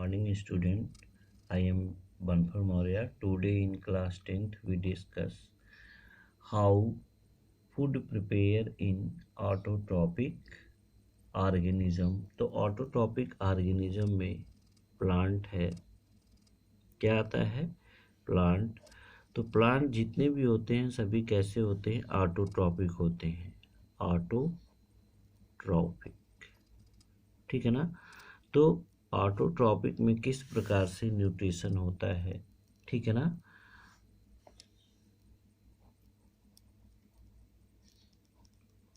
morning, student. I am Banfar Maurya. Today in class 10th we discuss how food prepare in autotrophic organism. तो autotrophic organism में plant है, क्या आता है? Plant. तो plant जितने भी होते हैं सभी कैसे होते हैं? ऑटोट्रॉपिक होते हैं। ऑटोट्रॉपिक, ठीक है ना। तो ऑटोट्रॉपिक में किस प्रकार से न्यूट्रिशन होता है, ठीक है ना।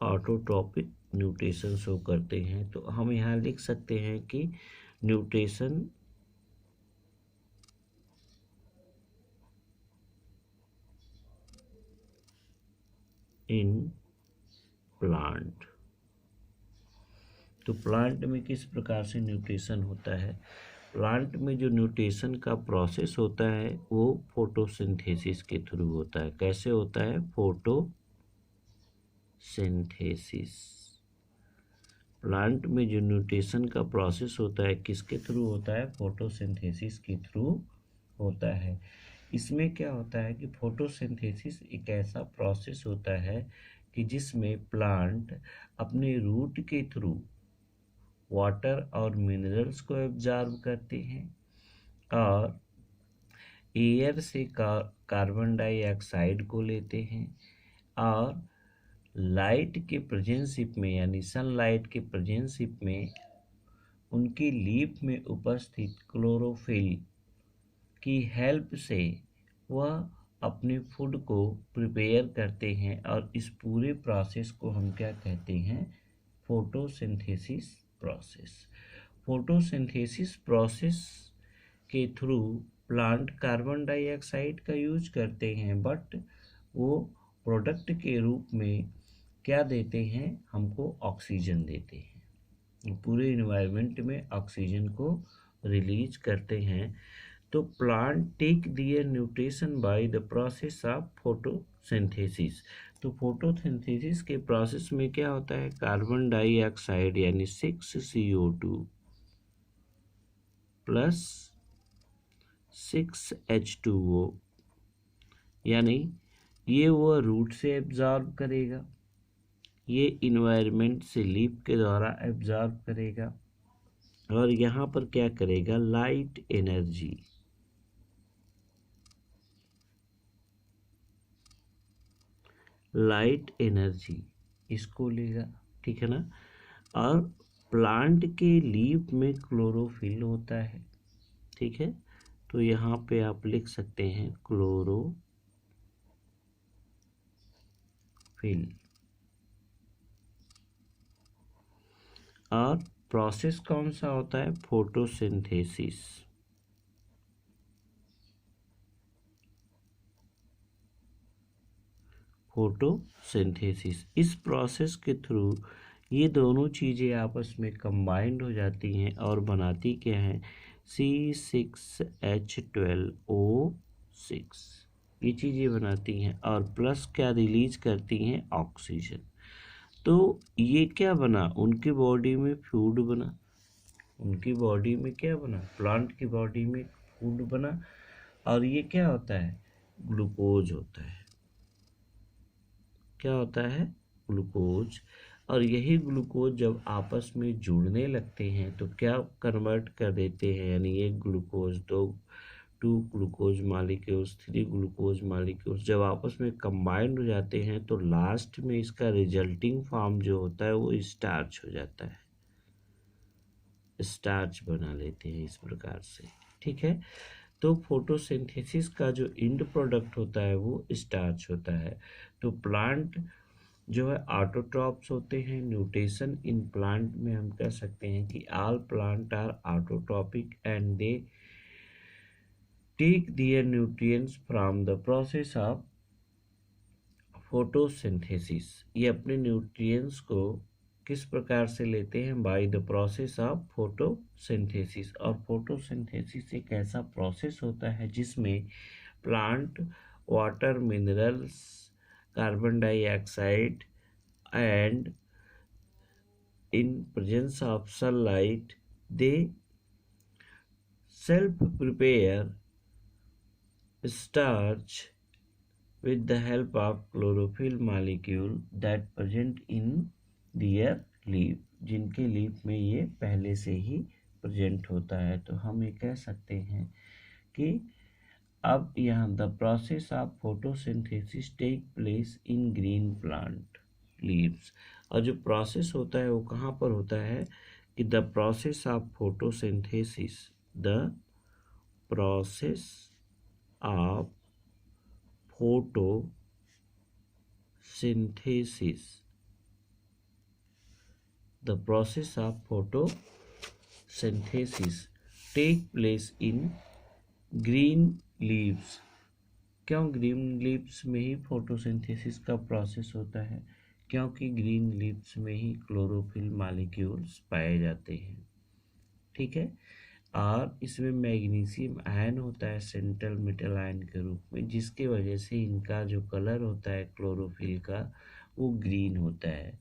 ऑटोट्रॉपिक न्यूट्रिशन शो करते हैं, तो हम यहाँ लिख सकते हैं कि न्यूट्रिशन इन प्लांट। तो प्लांट में किस प्रकार से न्यूट्रिशन होता है? प्लांट में जो न्यूट्रिशन का प्रोसेस होता है वो फोटोसिंथेसिस के थ्रू होता है। कैसे होता है? फोटोसिंथेसिस। प्लांट में जो न्यूट्रिशन का प्रोसेस होता है किसके थ्रू होता है? फोटोसिंथेसिस के थ्रू होता है। इसमें क्या होता है कि फोटोसिंथेसिस एक ऐसा प्रोसेस होता है कि जिसमें प्लांट अपने रूट के थ्रू वाटर और मिनरल्स को एब्जॉर्ब करते हैं और एयर से कार्बन डाइऑक्साइड को लेते हैं और लाइट के प्रेजेंशिप में यानी सनलाइट के प्रेजेंशिप में उनकी लीफ में उपस्थित क्लोरोफिल की हेल्प से वह अपने फूड को प्रिपेयर करते हैं और इस पूरे प्रोसेस को हम क्या कहते हैं? Photosynthesis process. फोटोसिंथेसिस प्रोसेस के थ्रू प्लांट कार्बन डाइऑक्साइड का यूज करते हैं, बट वो प्रोडक्ट के रूप में क्या देते हैं? हमको ऑक्सीजन देते हैं। पूरे इन्वायरमेंट में ऑक्सीजन को रिलीज करते हैं। तो plant take their nutrition by the process of photosynthesis. तो फोटोसिंथेसिस के प्रोसेस में क्या होता है? कार्बन डाइऑक्साइड यानी 6CO2 प्लस 6H2O, यानी ये वो रूट से एब्जॉर्ब करेगा, ये इन्वायरमेंट से लीफ के द्वारा एब्जॉर्ब करेगा और यहाँ पर क्या करेगा? लाइट एनर्जी, लाइट एनर्जी इसको लेगा, ठीक है ना। और प्लांट के लीफ में क्लोरोफिल होता है, ठीक है। तो यहाँ पे आप लिख सकते हैं क्लोरोफिल। और प्रोसेस कौन सा होता है? फोटोसिंथेसिस। फोटोसिंथेसिस इस प्रोसेस के थ्रू ये दोनों चीज़ें आपस में कंबाइंड हो जाती हैं और बनाती क्या है? C6H12O6 ये चीज़ें बनाती हैं और प्लस क्या रिलीज करती हैं? ऑक्सीजन। तो ये क्या बना? उनकी बॉडी में फूड बना। उनकी बॉडी में क्या बना? प्लांट की बॉडी में फूड बना और ये क्या होता है? ग्लूकोज होता है। क्या होता है? ग्लूकोज। और यही ग्लूकोज जब आपस में जुड़ने लगते हैं तो क्या कन्वर्ट कर देते हैं? यानी एक glucose two glucose molecules, 3 glucose molecules जब आपस में कंबाइंड हो जाते हैं तो लास्ट में इसका रिजल्टिंग फॉर्म जो होता है वो स्टार्च हो जाता है, स्टार्च बना लेते हैं इस प्रकार से, ठीक है। तो फोटोसिंथेसिस का जो एंड प्रोडक्ट होता है वो स्टार्च होता है। तो प्लांट जो है ऑटोट्रॉप्स होते हैं। न्यूट्रिशन इन प्लांट में हम कह सकते हैं कि all plant are autotrophic and they take their nutrients from the process of photosynthesis. ये अपने न्यूट्रिएंट्स को किस प्रकार से लेते हैं? By the process of photosynthesis. और फोटोसिंथेसिस एक ऐसा प्रोसेस होता है जिसमें plant water, minerals, carbon dioxide and in presence of sunlight they self prepare starch with the help of chlorophyll molecule that present in their leaf, जिनके leaf में ये पहले से ही प्रेजेंट होता है। तो हम ये कह सकते हैं कि अब यहाँ the process of photosynthesis take place in green plant leaves, और जो प्रोसेस होता है वो कहाँ पर होता है कि the process of photosynthesis, the process of photosynthesis, the process of photosynthesis take place in green leaves। क्यों ग्रीन लीव्स में ही फोटोसिंथेसिस का प्रोसेस होता है? क्योंकि ग्रीन लीव्स में ही क्लोरोफिल मॉलिक्यूल्स पाए जाते हैं, ठीक है। और इसमें मैग्नीशियम आयन होता है सेंट्रल मेटल आयन के रूप में, जिसके वजह से इनका जो कलर होता है क्लोरोफिल का वो ग्रीन होता है।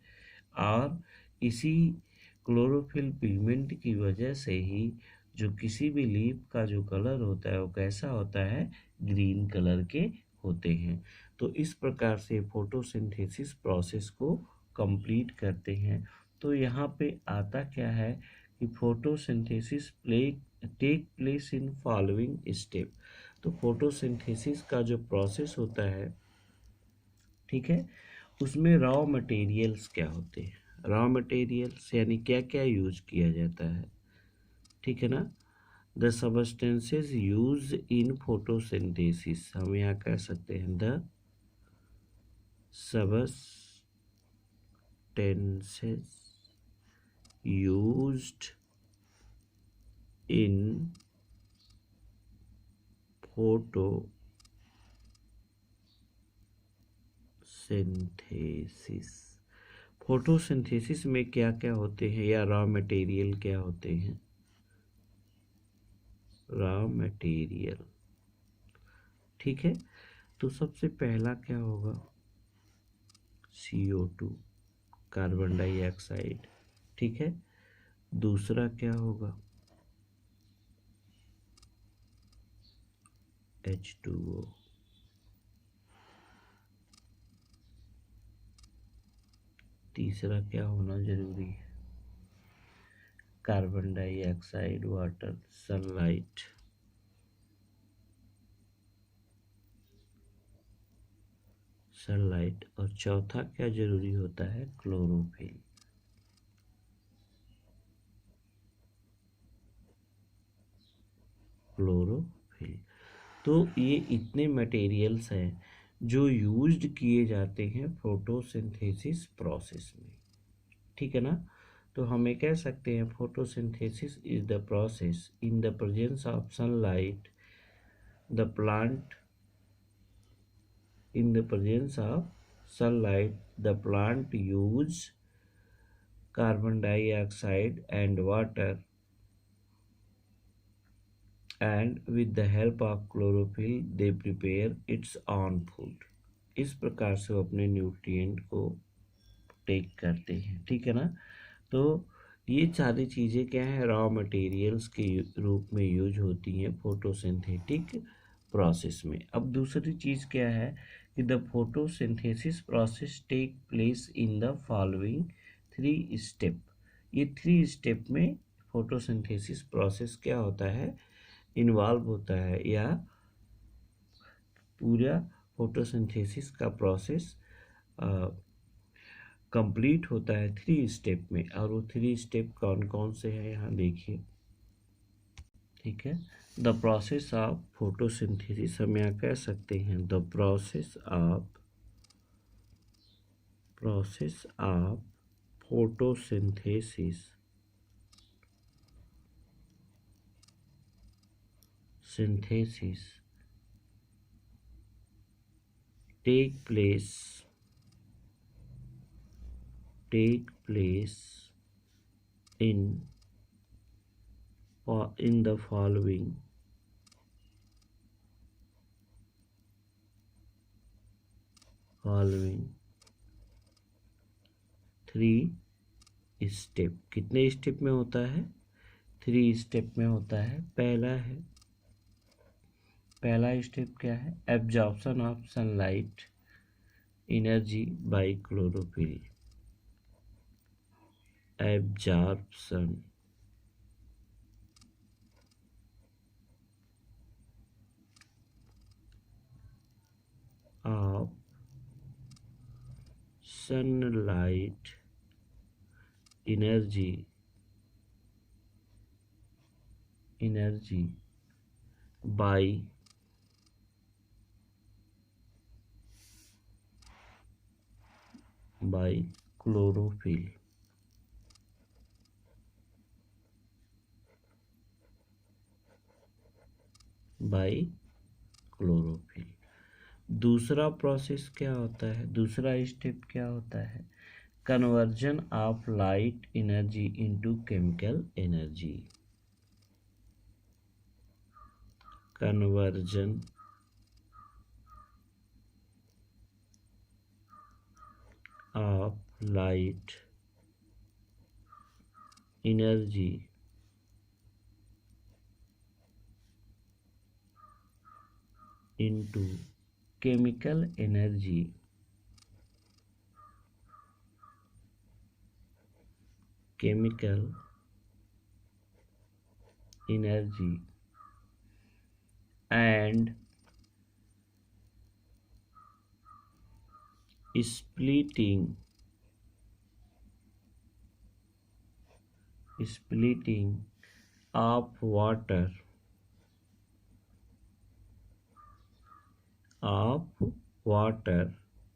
और इसी क्लोरोफिल पिगमेंट की वजह से ही जो किसी भी लीफ का जो कलर होता है वो कैसा होता है, ग्रीन कलर के होते हैं। तो इस प्रकार से फोटोसिंथेसिस प्रोसेस को कंप्लीट करते हैं। तो यहाँ पे आता क्या है कि photosynthesis take place in following step. तो फोटोसिंथेसिस का जो प्रोसेस होता है, ठीक है, उसमें रॉ मटेरियल्स क्या होते हैं, रॉ मटेरियल्स यानी क्या क्या यूज किया जाता है, ठीक है ना। The substances use in photosynthesis, हम यहाँ कह सकते हैं the substances used in photosynthesis. Photosynthesis में क्या क्या होते हैं या रॉ मटेरियल क्या होते हैं, रॉ मटेरियल, ठीक है। तो सबसे पहला क्या होगा, CO2 कार्बन डाइऑक्साइड, ठीक है। दूसरा क्या होगा, H2O, तीसरा क्या होना जरूरी है, कार्बन डाइऑक्साइड, वाटर, सनलाइट, और चौथा क्या जरूरी होता है, क्लोरोफिल। तो ये इतने मटेरियल्स हैं जो यूज्ड किए जाते हैं फोटोसिंथेसिस प्रोसेस में, ठीक है ना। तो हमें कह सकते हैं photosynthesis is the process in the presence of sunlight the plant, in the presence of sunlight the plant use carbon dioxide and water, and with the help of chlorophyll they prepare its own food। इस प्रकार से वो अपने nutrient को take करते हैं, ठीक है ना। तो ये सारी चीज़ें क्या है, रॉ मटेरियल्स के रूप में यूज होती हैं फोटोसिंथेटिक प्रोसेस में। अब दूसरी चीज़ क्या है कि the photosynthesis process take place in the following 3 step. ये 3 स्टेप में फोटोसिंथेसिस प्रोसेस क्या होता है, इन्वॉल्व होता है, या पूरा फोटोसिंथेसिस का प्रोसेस कंप्लीट होता है 3 स्टेप में। और वो 3 स्टेप कौन कौन से हैं यहाँ देखिए, ठीक है। द प्रोसेस ऑफ फोटोसिंथेसिस, हम यहाँ कह सकते हैं the process of photosynthesis take place in the following 3 step. कितने स्टेप में होता है, 3 स्टेप में होता है। पहला है पहला स्टेप क्या है? Absorption of sunlight energy by chlorophyll. Absorption of sunlight energy by chlorophyll. Bye chlorophyll. दूसरा प्रोसेस क्या होता है? दूसरा स्टेप क्या होता है? Conversion of light energy into chemical energy. Conversion of light energy into chemical energy and splitting of water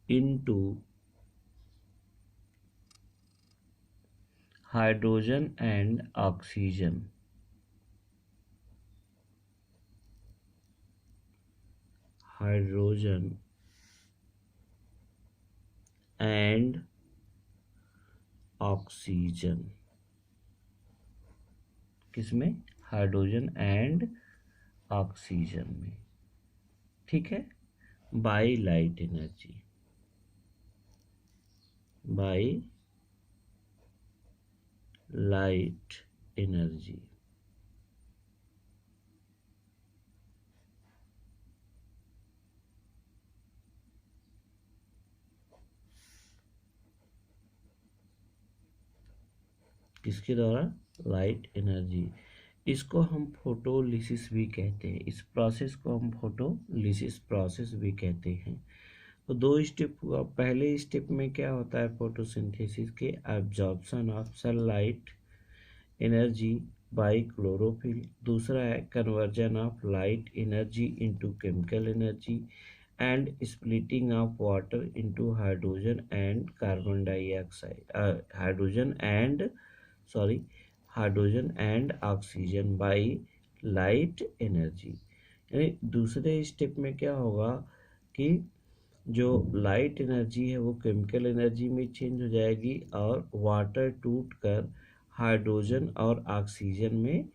into hydrogen and oxygen. Hydrogen and oxygen. किसमें? Hydrogen and oxygen में। ठीक है। By light energy. By light energy. किसके द्वारा? Light energy. इसको हम photolysis भी कहते हैं। इस प्रोसेस को हम फोटोलिसिस प्रोसेस भी कहते हैं। तो दो स्टेप हुआ। पहले स्टेप में क्या होता है? फोटोसिंथेसिस के absorption of sunlight energy by chlorophyll. दूसरा है conversion of light energy into chemical energy and splitting of water into hydrogen and carbon dioxide hydrogen and oxygen by light energy. यानी दूसरे स्टेप में क्या होगा कि जो लाइट एनर्जी है वो केमिकल एनर्जी में चेंज हो जाएगी और वाटर टूट कर हाइड्रोजन और ऑक्सीजन में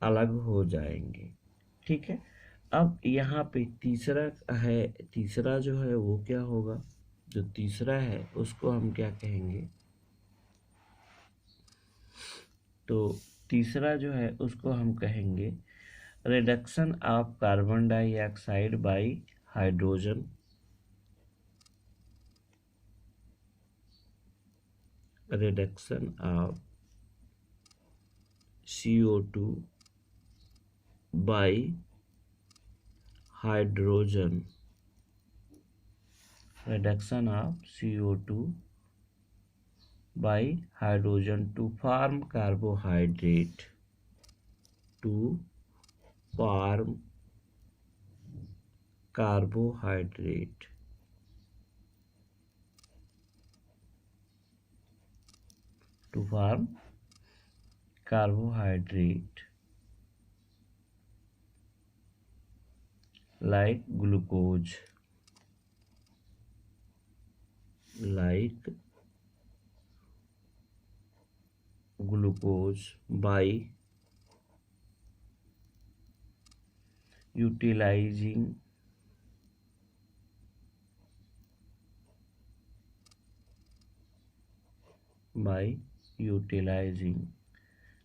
अलग हो जाएंगे। ठीक है। अब यहाँ पे तीसरा जो है वो क्या होगा? जो तीसरा है उसको हम क्या कहेंगे? तो तीसरा जो है उसको हम कहेंगे reduction of carbon dioxide bye hydrogen. Reduction of CO2 by hydrogen। Reduction of CO2 by hydrogen to form carbohydrate। To form carbohydrate। To form carbohydrate like glucose। Like glucose by utilizing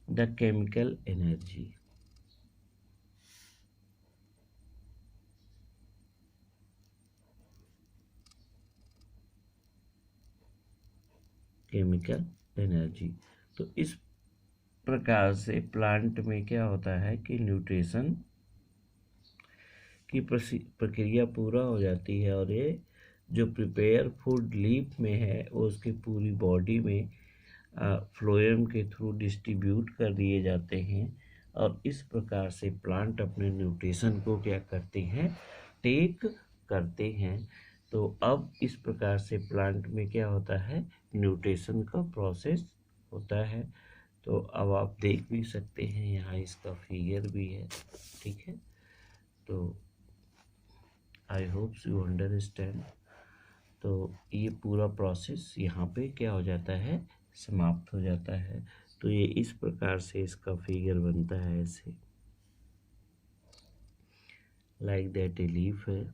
the chemical energy। Chemical energy. तो इस प्रकार से plant में क्या होता है कि nutrition की प्रक्रिया पूरा हो जाती है और ये जो प्रिपेयर फूड लीफ में है वो उसकी पूरी बॉडी में फ्लोएम के थ्रू डिस्ट्रीब्यूट कर दिए जाते हैं और इस प्रकार से प्लांट अपने न्यूट्रिशन को क्या करते हैं, टेक करते हैं। तो अब इस प्रकार से प्लांट में क्या होता है, न्यूट्रिशन का प्रोसेस होता है। तो अब आप देख भी सकते हैं, यहाँ इसका फिगर भी है, ठीक है। तो आई होप यू अंडरस्टैंड। तो ये पूरा प्रोसेस यहाँ पे क्या हो जाता है, समाप्त हो जाता है। तो ये इस प्रकार से इसका फिगर बनता है, ऐसे लाइक दैट ए लीफ है।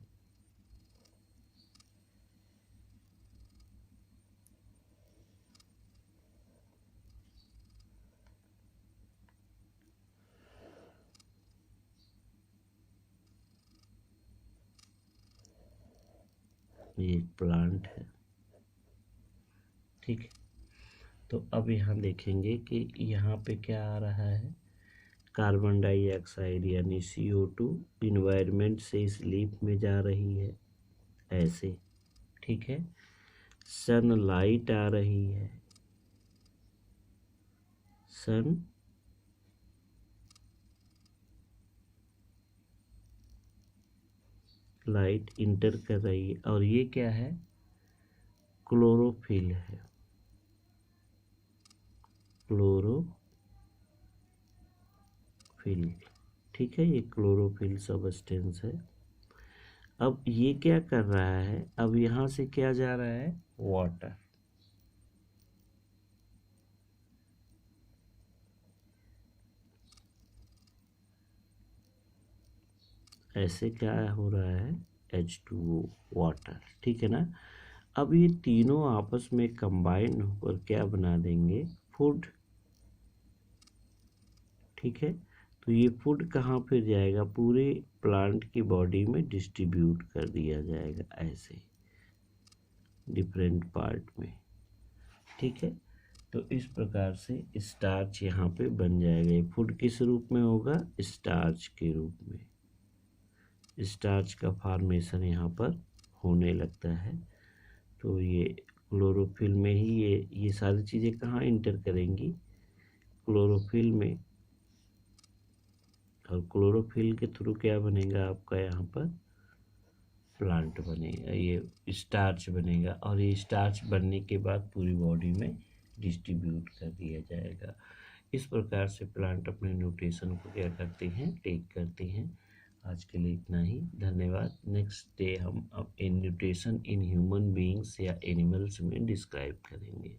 ये एक प्लांट है, ठीक है। तो अब यहाँ देखेंगे कि यहाँ पे क्या आ रहा है, कार्बन डाइऑक्साइड यानी CO2 इन्वायरमेंट से इस लीफ में जा रही है, ऐसे, ठीक है। सनलाइट आ रही है, सन लाइट इंटर कर रही है और ये क्या है, क्लोरोफिल है, क्लोरोफिल, ठीक है। ये क्लोरोफिल सबस्टेंस है। अब ये क्या कर रहा है, अब यहाँ से क्या जा रहा है, वाटर। ऐसे क्या हो रहा है, H2O, वाटर, ठीक है ना। अब ये तीनों आपस में कंबाइन होकर क्या बना देंगे, फूड, ठीक है। तो ये फूड कहाँ फिर जाएगा, पूरे प्लांट की बॉडी में डिस्ट्रीब्यूट कर दिया जाएगा, ऐसे डिफरेंट पार्ट में, ठीक है। तो इस प्रकार से स्टार्च यहाँ पे बन जाएगा। ये फूड किस रूप में होगा, स्टार्च के रूप में। स्टार्च का फॉर्मेशन यहाँ पर होने लगता है। तो ये क्लोरोफिल में ही ये सारी चीज़ें कहाँ इंटर करेंगी, क्लोरोफिल में। और क्लोरोफिल के थ्रू क्या बनेगा आपका, यहाँ पर प्लांट बनेगा, ये स्टार्च बनेगा और ये स्टार्च बनने के बाद पूरी बॉडी में डिस्ट्रीब्यूट कर दिया जाएगा। इस प्रकार से प्लांट अपने न्यूट्रिशन को क्या करते हैं, टेक करते हैं। आज के लिए इतना ही, धन्यवाद। नेक्स्ट डे हम अब न्यूट्रिशन इन ह्यूमन बीइंग्स या एनिमल्स में डिस्क्राइब करेंगे।